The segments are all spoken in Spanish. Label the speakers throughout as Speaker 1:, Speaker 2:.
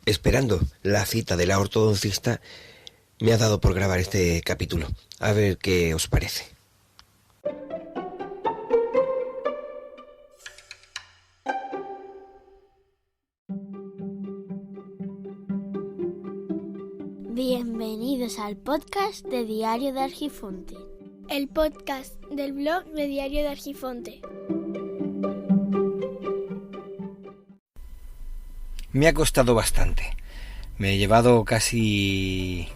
Speaker 1: esperando la cita de la ortodoncista, me ha dado por grabar este capítulo. A ver qué os parece.
Speaker 2: Bienvenidos al podcast de Diario de Argifonte.
Speaker 3: El podcast del blog de Diario de Argifonte.
Speaker 4: Me ha costado bastante. Me he llevado casi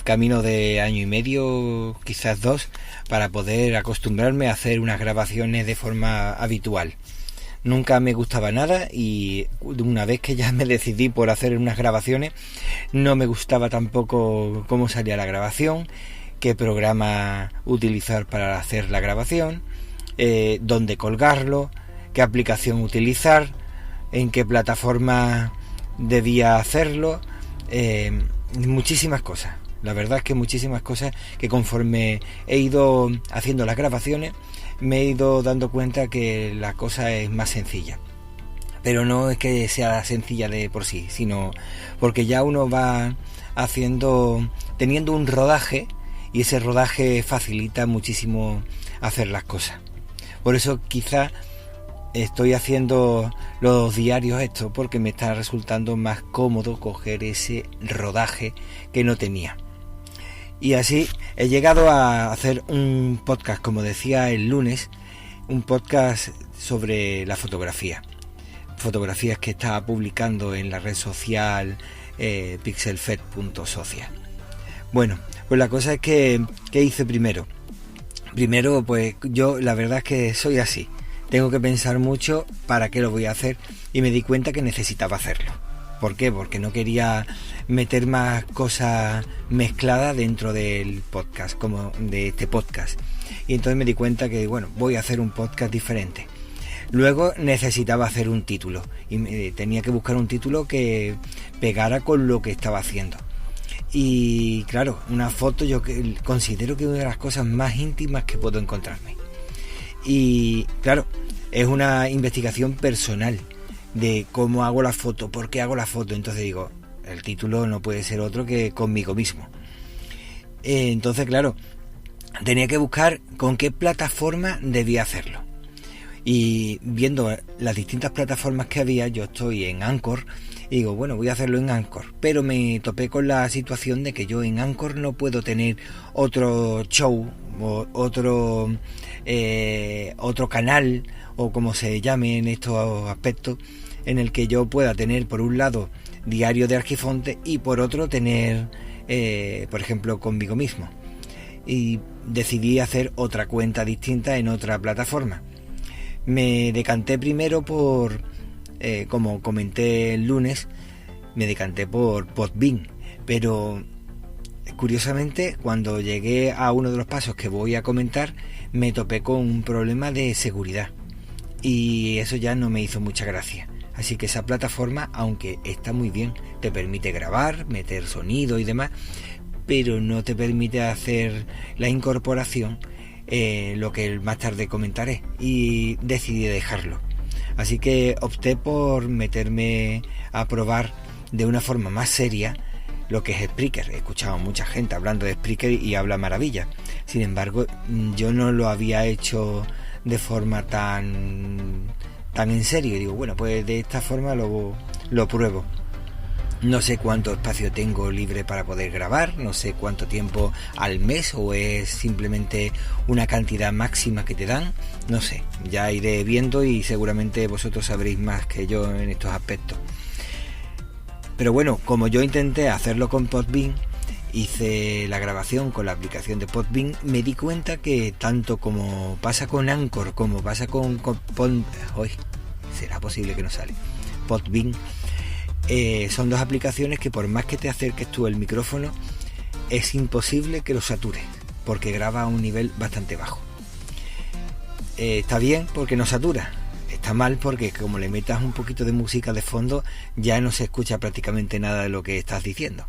Speaker 4: camino de año y medio, quizás 2, para poder acostumbrarme a hacer unas grabaciones de forma habitual. Nunca me gustaba nada y una vez que ya me decidí por hacer unas grabaciones, no me gustaba tampoco cómo salía la grabación, qué programa utilizar para hacer la grabación, dónde colgarlo, qué aplicación utilizar, en qué plataforma debía hacerlo, muchísimas cosas. La verdad es que muchísimas cosas que conforme he ido haciendo las grabaciones me he ido dando cuenta que la cosa es más sencilla. Pero no es que sea sencilla de por sí, sino porque ya uno va teniendo un rodaje, y ese rodaje facilita muchísimo hacer las cosas. Por eso quizá estoy haciendo los diarios estos, porque me está resultando más cómodo coger ese rodaje que no tenía. Y así he llegado a hacer un podcast, como decía el lunes, un podcast sobre la fotografía. Fotografías que estaba publicando en la red social pixelfed.social. Bueno, pues la cosa es que ¿qué hice primero? Primero, pues yo la verdad es que soy así. Tengo que pensar mucho para qué lo voy a hacer y me di cuenta que necesitaba hacerlo. ¿Por qué? Porque no quería meter más cosas mezcladas dentro del podcast, como de este podcast. Y entonces me di cuenta que, bueno, voy a hacer un podcast diferente. Luego necesitaba hacer un título y tenía que buscar un título que pegara con lo que estaba haciendo. Y claro, una foto yo considero que es una de las cosas más íntimas que puedo encontrarme. Y claro, es una investigación personal de cómo hago la foto, por qué hago la foto. Entonces digo, el título no puede ser otro que conmigo mismo. Entonces claro, tenía que buscar con qué plataforma debía hacerlo. Y viendo las distintas plataformas que había, yo estoy en Anchor y digo, bueno, voy a hacerlo en Anchor. Pero me topé con la situación de que yo en Anchor no puedo tener otro show o otro canal, o como se llame en estos aspectos, en el que yo pueda tener por un lado Diario de Argifonte y por otro tener, por ejemplo, conmigo mismo. Y decidí hacer otra cuenta distinta en otra plataforma. Me decanté primero por, como comenté el lunes, me decanté por Podbean, pero curiosamente cuando llegué a uno de los pasos que voy a comentar me topé con un problema de seguridad y eso ya no me hizo mucha gracia. Así que esa plataforma, aunque está muy bien, te permite grabar, meter sonido y demás, pero no te permite hacer la incorporación, lo que más tarde comentaré, y decidí dejarlo. Así que opté por meterme a probar de una forma más seria lo que es Spreaker. He escuchado a mucha gente hablando de Spreaker y habla maravilla. Sin embargo, yo no lo había hecho de forma tan en serio. Y digo, bueno, pues de esta forma lo pruebo. No sé cuánto espacio tengo libre para poder grabar, no sé cuánto tiempo al mes, o es simplemente una cantidad máxima que te dan, no sé, ya iré viendo y seguramente vosotros sabréis más que yo en estos aspectos. Pero bueno, como yo intenté hacerlo con Podbean, hice la grabación con la aplicación de Podbean, me di cuenta que tanto como pasa con Anchor, como pasa con hoy será posible que no sale Podbean, son dos aplicaciones que por más que te acerques tú el micrófono, es imposible que lo satures, porque graba a un nivel bastante bajo. Está bien porque no satura, está mal porque como le metas un poquito de música de fondo, ya no se escucha prácticamente nada de lo que estás diciendo.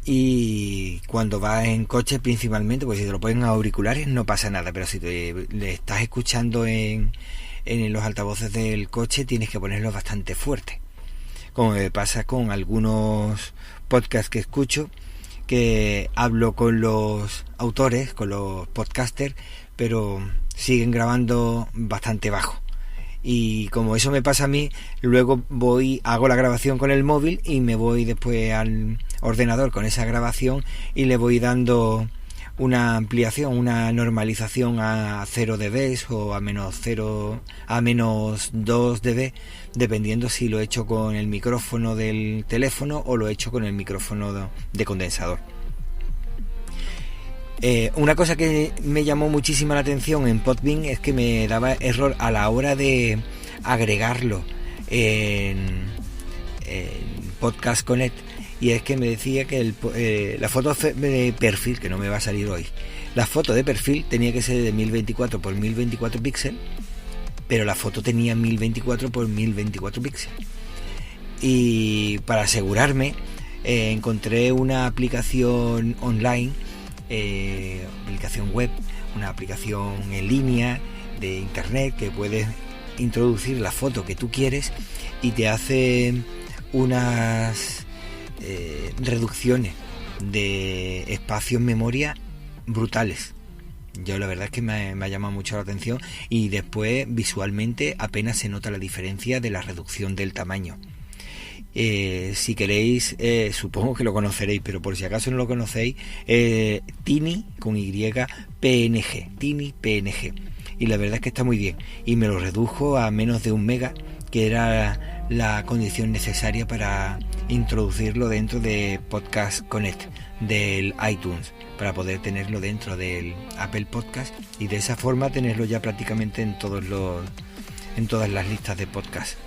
Speaker 4: Y cuando vas en coche principalmente, pues si te lo ponen a auriculares no pasa nada, pero si le estás escuchando en los altavoces del coche, tienes que ponerlo bastante fuerte. como me pasa con algunos podcasts que escucho, que hablo con los autores, con los podcasters, pero siguen grabando bastante bajo. Y como eso me pasa a mí, luego hago la grabación con el móvil y me voy después al ordenador con esa grabación y le voy dando una ampliación, una normalización a 0 dB o a menos 2 dB, dependiendo si lo he hecho con el micrófono del teléfono o lo he hecho con el micrófono de condensador. Una cosa que me llamó muchísima la atención en Podbean es que me daba error a la hora de agregarlo en Podcast Connect, y es que me decía que la foto de perfil, que no me va a salir hoy, la foto de perfil tenía que ser de 1024 por 1024 píxeles, pero la foto tenía 1024 por 1024 píxeles. Y para asegurarme, encontré una aplicación online, aplicación web, una aplicación en línea de internet, que puedes introducir la foto que tú quieres y te hace unas reducciones de espacio en memoria brutales. Yo la verdad es que me ha llamado mucho la atención, y después visualmente apenas se nota la diferencia de la reducción del tamaño. Si queréis, supongo que lo conoceréis, pero por si acaso no lo conocéis, Tiny con Y PNG, Tiny PNG, y la verdad es que está muy bien, y me lo redujo a menos de 1 mega, que era la condición necesaria para introducirlo dentro de Podcast Connect del iTunes, para poder tenerlo dentro del Apple Podcast y de esa forma tenerlo ya prácticamente en todas las listas de podcast.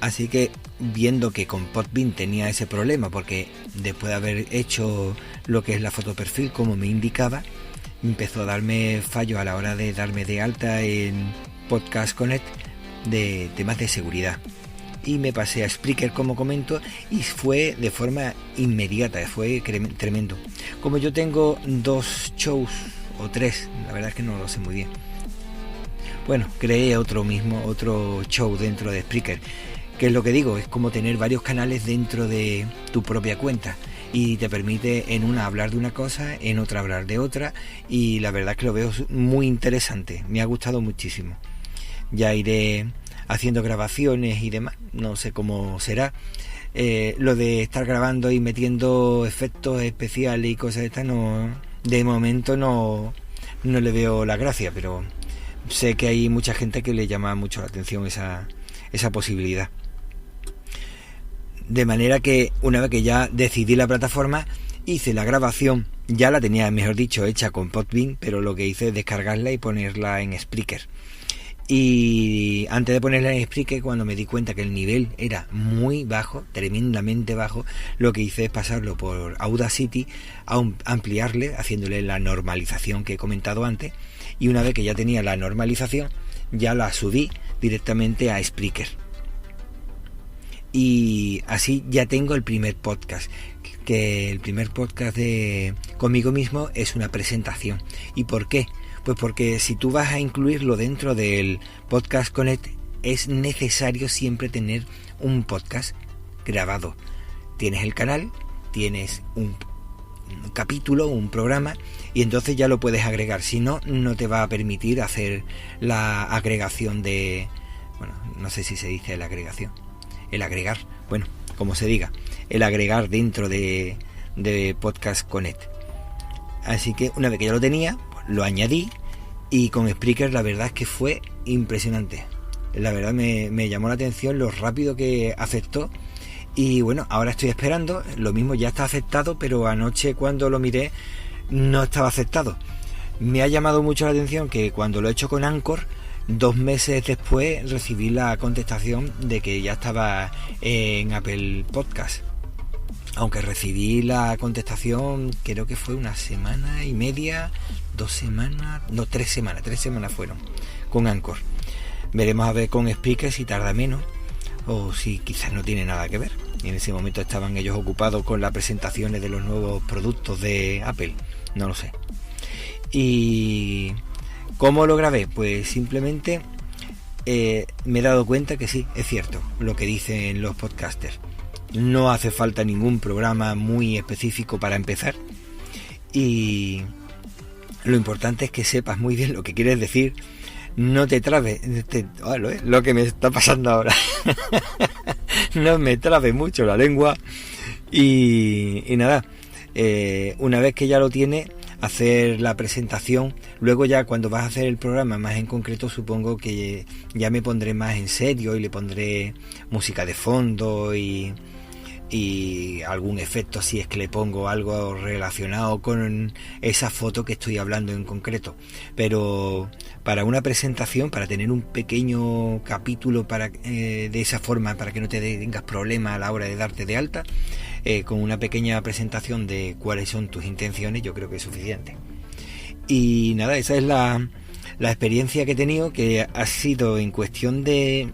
Speaker 4: Así que, viendo que con Podbean tenía ese problema, porque después de haber hecho lo que es la foto perfil como me indicaba, empezó a darme fallos a la hora de darme de alta en Podcast Connect de temas de seguridad. Y me pasé a Spreaker, como comento, y fue de forma inmediata, fue tremendo. Como yo tengo 2 shows o 3, la verdad es que no lo sé muy bien. Bueno, creé otro show dentro de Spreaker, que es lo que digo, es como tener varios canales dentro de tu propia cuenta, y te permite en una hablar de una cosa, en otra hablar de otra, y la verdad es que lo veo muy interesante, me ha gustado muchísimo. Ya iré haciendo grabaciones y demás, no sé cómo será. Lo de estar grabando y metiendo efectos especiales y cosas de estas, de momento no le veo la gracia, pero sé que hay mucha gente que le llama mucho la atención esa posibilidad. De manera que una vez que ya decidí la plataforma, hice la grabación, ya la tenía, mejor dicho, hecha con Podbean, pero lo que hice es descargarla y ponerla en Spreaker. Y antes de ponerla en Spreaker, cuando me di cuenta que el nivel era muy bajo, tremendamente bajo, lo que hice es pasarlo por Audacity, ampliarle, haciéndole la normalización que he comentado antes, y una vez que ya tenía la normalización, ya la subí directamente a Spreaker. Y así ya tengo el primer podcast, que el primer podcast de conmigo mismo es una presentación. ¿Y por qué? Pues porque si tú vas a incluirlo dentro del Podcast Connect, es necesario siempre tener un podcast grabado. Tienes el canal, tienes un capítulo, un programa, y entonces ya lo puedes agregar. Si no, no te va a permitir hacer la agregación de... Bueno, no sé si se dice la agregación. El agregar, bueno, como se diga, el agregar dentro de Podcast Connect. Así que una vez que ya lo tenía, lo añadí, y con Spreaker la verdad es que fue impresionante. La verdad me llamó la atención lo rápido que aceptó, y bueno, ahora estoy esperando. Lo mismo ya está aceptado, pero anoche cuando lo miré no estaba aceptado. Me ha llamado mucho la atención que cuando lo he hecho con Anchor, 2 meses después recibí la contestación de que ya estaba en Apple Podcast. Aunque recibí la contestación, creo que fue 1 semana y media, 2 semanas, no, 3 semanas fueron con Anchor. Veremos a ver con Spreaker si tarda menos, o si quizás no tiene nada que ver. En ese momento estaban ellos ocupados con las presentaciones de los nuevos productos de Apple, no lo sé. Y ¿cómo lo grabé? Pues simplemente me he dado cuenta que sí, es cierto lo que dicen los podcasters. No hace falta ningún programa muy específico para empezar, y lo importante es que sepas muy bien lo que quieres decir. No te trabes, lo que me está pasando ahora. No me trabe mucho la lengua. Y nada, una vez que ya lo tienes, hacer la presentación. Luego ya cuando vas a hacer el programa más en concreto, supongo que ya me pondré más en serio y le pondré música de fondo y algún efecto, si es que le pongo algo relacionado con esa foto que estoy hablando en concreto. Pero para una presentación, para tener un pequeño capítulo de esa forma, para que no te tengas problemas a la hora de darte de alta, con una pequeña presentación de cuáles son tus intenciones, yo creo que es suficiente. Y nada, esa es la experiencia que he tenido, que ha sido en cuestión de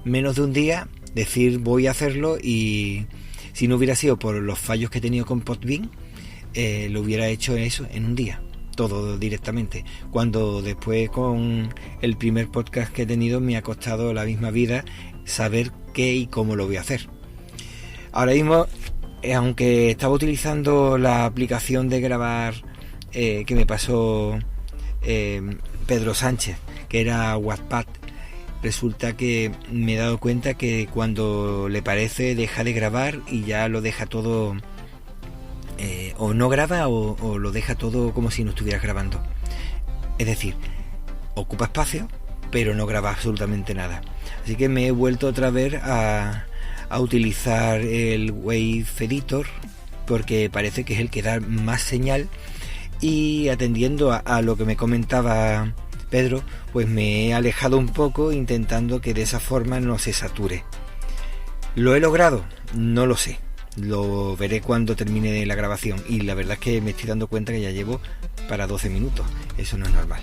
Speaker 4: menos de un día decir voy a hacerlo, y si no hubiera sido por los fallos que he tenido con Podbean, lo hubiera hecho en un día, todo directamente, cuando después con el primer podcast que he tenido me ha costado la misma vida saber qué y cómo lo voy a hacer. Ahora mismo, aunque estaba utilizando la aplicación de grabar que me pasó Pedro Sánchez, que era Wattpad, resulta que me he dado cuenta que cuando le parece deja de grabar y ya lo deja todo, o no graba o lo deja todo como si no estuvieras grabando. Es decir, ocupa espacio pero no graba absolutamente nada. Así que me he vuelto otra vez a utilizar el Wave Editor, porque parece que es el que da más señal, y atendiendo a lo que me comentaba Pedro, pues me he alejado un poco intentando que de esa forma no se sature. ¿Lo he logrado? No lo sé. Lo veré cuando termine la grabación, y la verdad es que me estoy dando cuenta que ya llevo para 12 minutos. Eso no es normal.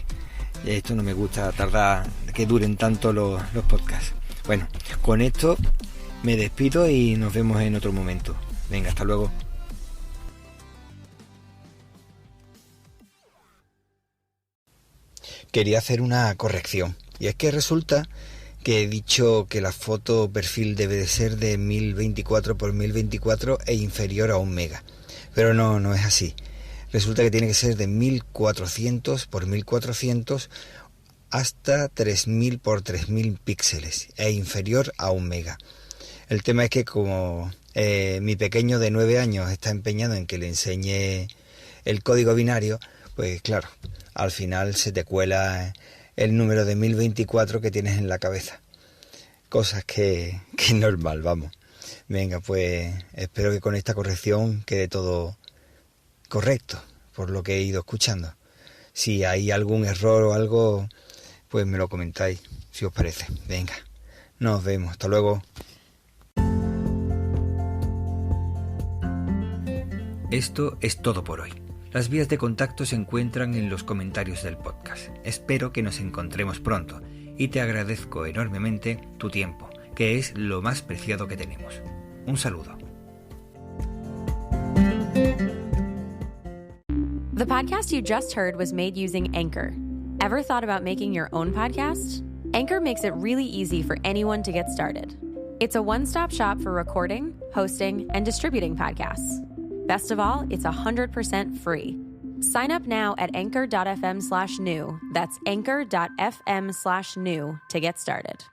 Speaker 4: Esto no me gusta, tardar que duren tanto los podcasts. Bueno, con esto me despido y nos vemos en otro momento. Venga, hasta luego.
Speaker 1: Quería hacer una corrección, y es que resulta que he dicho que la foto perfil debe de ser de 1024 por 1024 e inferior a 1 mega, pero no es así. Resulta que tiene que ser de 1400 por 1400 hasta 3000 por 3000 píxeles e inferior a 1 mega. El tema es que como mi pequeño de 9 años está empeñado en que le enseñe el código binario, pues claro, al final se te cuela el número de 1024 que tienes en la cabeza. Cosas que es normal, vamos. Venga, pues espero que con esta corrección quede todo correcto, por lo que he ido escuchando. Si hay algún error o algo, pues me lo comentáis, si os parece. Venga, nos vemos, hasta luego.
Speaker 4: Esto es todo por hoy. Las vías de contacto se encuentran en los comentarios del podcast. Espero que nos encontremos pronto y te agradezco enormemente tu tiempo, que es lo más preciado que tenemos. Un saludo.
Speaker 5: The podcast you just heard was made using Anchor. Ever thought about making your own podcast? Anchor makes it really easy for anyone to get started. It's a one-stop shop for recording, hosting, and distributing podcasts. Best of all, it's 100% free. Sign up now at anchor.fm/new. That's anchor.fm/new to get started.